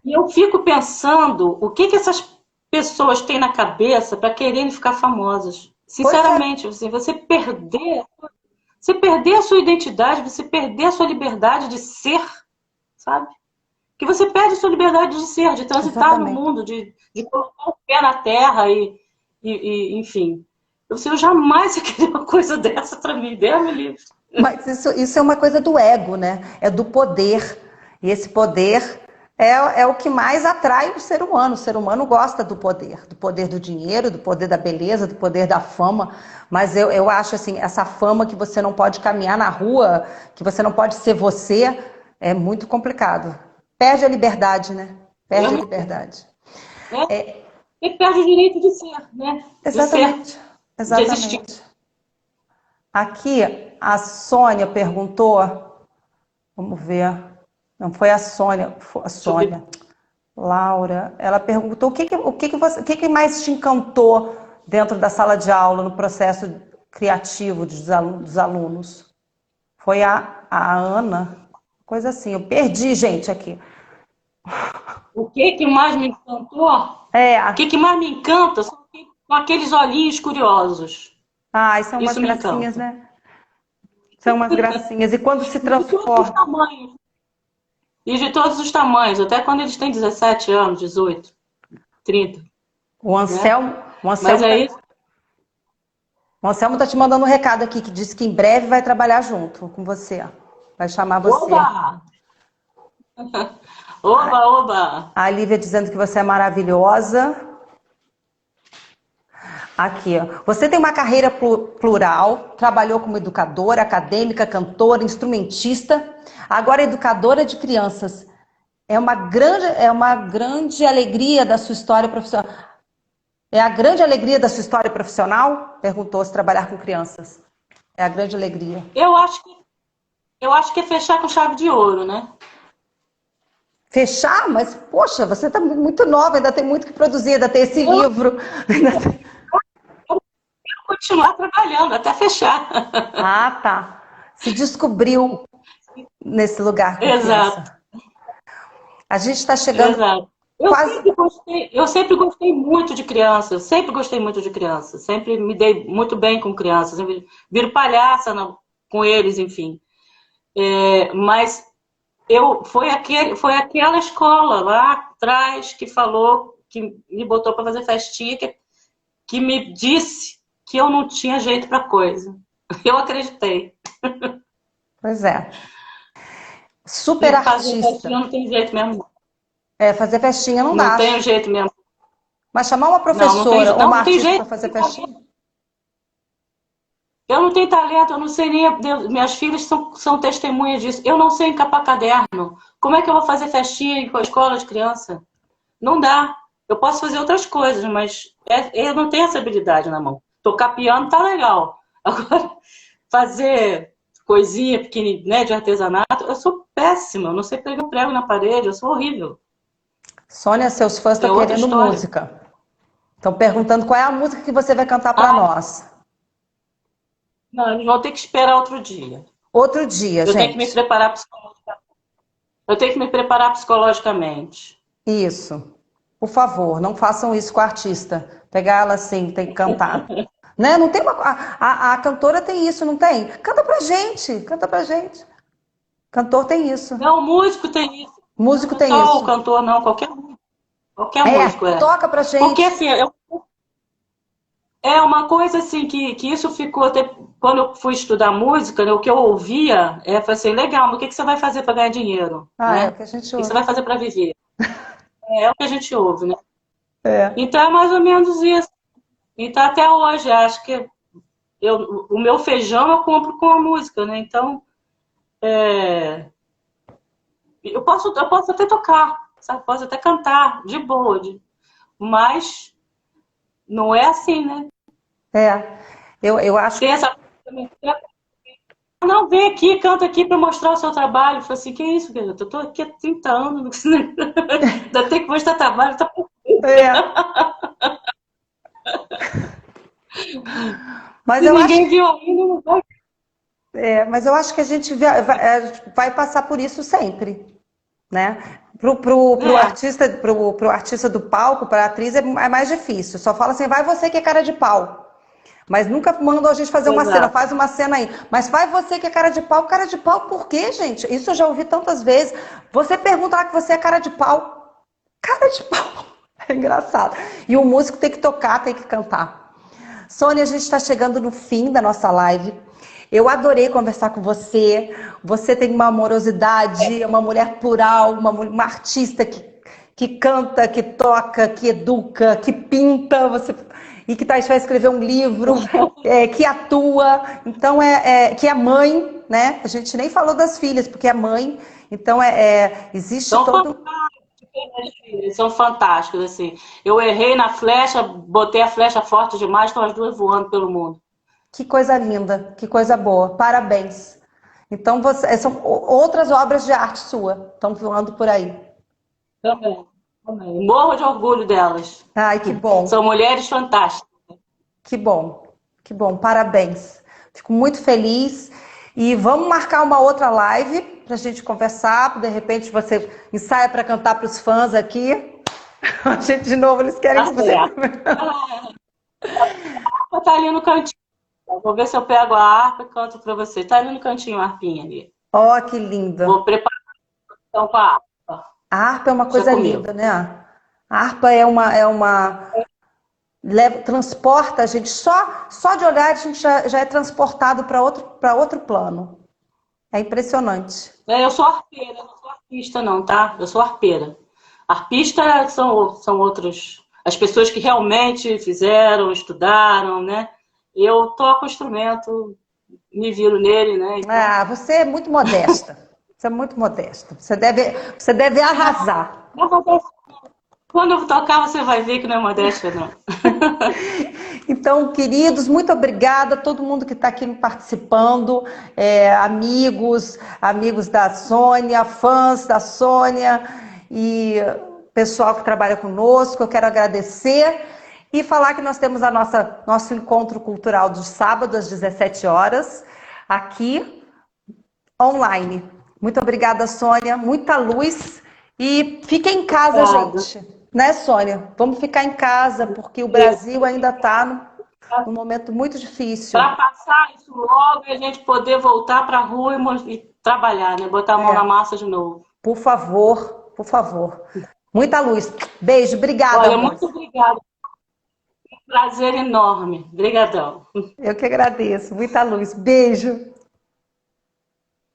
E eu fico pensando o que essas pessoas têm na cabeça para quererem ficar famosas. Sinceramente, você perder a sua identidade, você perder a sua liberdade de ser, sabe? Que você perde a sua liberdade de ser, de transitar no mundo, de colocar o pé na terra e enfim. Eu jamais ia querer uma coisa dessa para mim, Deus me livre. Mas isso é uma coisa do ego, né? É do poder. E esse poder é o que mais atrai o ser humano. O ser humano gosta do poder do dinheiro, do poder da beleza, do poder da fama. Mas eu acho assim, essa fama que você não pode caminhar na rua, que você não pode ser você, é muito complicado. Perde a liberdade, né? Perde a liberdade. E perde o direito de ser, né? De ser, Exatamente, de existir. exatamente. Aqui a Sônia perguntou, vamos ver, não foi a Sônia, foi a Sônia. Laura, ela perguntou o que mais te encantou dentro da sala de aula, no processo criativo dos alunos? Foi a Ana, coisa assim, eu perdi, gente, aqui. O que mais me encantou? O que mais me encanta são aqueles olhinhos curiosos. São umas Isso me gracinhas, encanta. né? São umas gracinhas. E quando se De todos os transforma. tamanhos. E de todos os tamanhos, até quando eles têm 17 anos, 18, 30. O Anselmo, Né? o Mas Anselmo, é tá, isso. o Anselmo tá te mandando um recado aqui, que disse que em breve vai trabalhar junto com você. Vai chamar você. Oba! Oba, oba! A Lívia dizendo que você é maravilhosa. Aqui, ó. Você tem uma carreira plural, trabalhou como educadora, acadêmica, cantora, instrumentista, agora educadora de crianças. É uma grande alegria da sua história profissional. É a grande alegria da sua história profissional? Perguntou se trabalhar com crianças. É a grande alegria. Eu acho que é fechar com chave de ouro, né? Fechar? Mas, poxa, você está muito nova, ainda tem muito que produzir, ainda tem esse livro. Continuar trabalhando até fechar. Ah, tá. Se descobriu nesse lugar com Exato, criança. A gente está chegando exato. quase. Eu sempre gostei muito de crianças, sempre gostei muito de crianças, sempre me dei muito bem com crianças, eu viro palhaça com eles, enfim. Mas foi aquela escola lá atrás que falou, que me botou para fazer festinha, que me disse que eu não tinha jeito para coisa. Eu acreditei. Pois é. Super E fazer artista. festinha não tem jeito mesmo. Fazer festinha não Não dá. tem jeito mesmo. Mas chamar uma professora ou uma não tem artista para jeito. fazer festinha? Eu não tenho talento, eu não sei nem. Minhas filhas são testemunhas disso. Eu não sei encapar caderno. Como é que eu vou fazer festinha em escola de criança? Não dá. Eu posso fazer outras coisas, mas eu não tenho essa habilidade na mão. Tocar piano tá legal. Agora, fazer coisinha pequenininha, né, de artesanato, eu sou péssima. Eu não sei pregar prego na parede, eu sou horrível. Sônia, seus fãs estão querendo música. Estão perguntando qual é a música que você vai cantar para nós. Não, eles vão ter que esperar outro dia. Outro dia, gente. Eu tenho que me preparar psicologicamente. Eu tenho que me preparar psicologicamente. Isso. Por favor, não façam isso com a artista. Pegar ela assim, tem que cantar. Né? Não tem a cantora tem isso, não tem? Canta pra gente, canta pra gente. Cantor tem isso. Não, o músico tem isso. Músico Não tem só isso. o cantor, não, qualquer músico. Qualquer músico, toca pra gente. Porque assim, é uma coisa assim que isso ficou até quando eu fui estudar música, né, o que eu ouvia foi assim, legal, mas o que você vai fazer para ganhar dinheiro? Né? É o que a gente ouve. O que você vai fazer para viver? É o que a gente ouve, né? É. Então é mais ou menos isso. Então até hoje, acho que o meu feijão eu compro com a música, né? Então eu posso até tocar, sabe? Posso até cantar de boa, mas não é assim, né? Eu acho que... Não, vem aqui, canta aqui para mostrar o seu trabalho. Eu falei assim, que isso, garota? Eu tô aqui há 30 anos, ainda tem que mostrar trabalho, tá por Mas se ninguém viu ainda, não vai. Mas eu acho que a gente vai passar por isso sempre, né? Pro artista do palco, para a atriz é mais difícil. Só fala assim, vai você que é cara de pau. Mas nunca mandam a gente fazer uma cena, faz uma cena aí. Mas vai você que é cara de pau por quê, gente? Isso eu já ouvi tantas vezes. Você pergunta lá que você é cara de pau. Cara de pau. É engraçado. E o músico tem que tocar, tem que cantar. Sônia, a gente está chegando no fim da nossa live. Eu adorei conversar com você. Você tem uma amorosidade, é uma mulher plural, uma artista que canta, que toca, que educa, que pinta, e que vai escrever um livro, que atua, então que é mãe, né? A gente nem falou das filhas, porque é mãe, então existe São todo. fantásticas, minhas filhas, são fantásticas, assim. Eu errei na flecha, botei a flecha forte demais, estão as duas voando pelo mundo. Que coisa linda, que coisa boa, parabéns. Então são outras obras de arte sua, estão voando por aí. Também, também. Morro de orgulho delas. Ai, que bom. São mulheres fantásticas. Que bom, que bom, parabéns. Fico muito feliz. E vamos marcar uma outra live para a gente conversar. De repente você ensaia para cantar para os fãs aqui. A gente, de novo, eles querem que você. Tá ali no cantinho. Vou ver se eu pego a harpa e canto para você. Tá ali no cantinho a harpinha ali. Ó, que linda. Vou preparar então com a harpa. A harpa é uma coisa linda, né? A harpa transporta a gente, só de olhar a gente já é transportado para outro plano. É impressionante. Eu sou arpeira, não sou arpista não, tá? Eu sou arpeira. Arpista são outros, as pessoas que realmente fizeram, estudaram, né? Eu toco o instrumento, me viro nele, né? Então... Ah, você é muito modesta. Você é muito modesta. Você deve arrasar. Quando eu tocar, você vai ver que não é modéstia, não. Então, queridos, muito obrigada a todo mundo que está aqui participando, amigos da Sônia, fãs da Sônia e pessoal que trabalha conosco. Eu quero agradecer e falar que nós temos nosso encontro cultural de sábado às 17 horas, aqui online. Muito obrigada, Sônia. Muita luz e fiquem em casa, gente. Né, Sônia? Vamos ficar em casa, porque o Brasil ainda está num momento muito difícil. Para passar isso logo e a gente poder voltar para a rua e trabalhar, né? Botar a mão na massa de novo. Por favor, por favor. Muita luz. Beijo, obrigada. Olha, muito obrigada. Um prazer enorme. Obrigadão. Eu que agradeço. Muita luz. Beijo.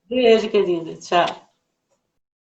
Beijo, querida. Tchau.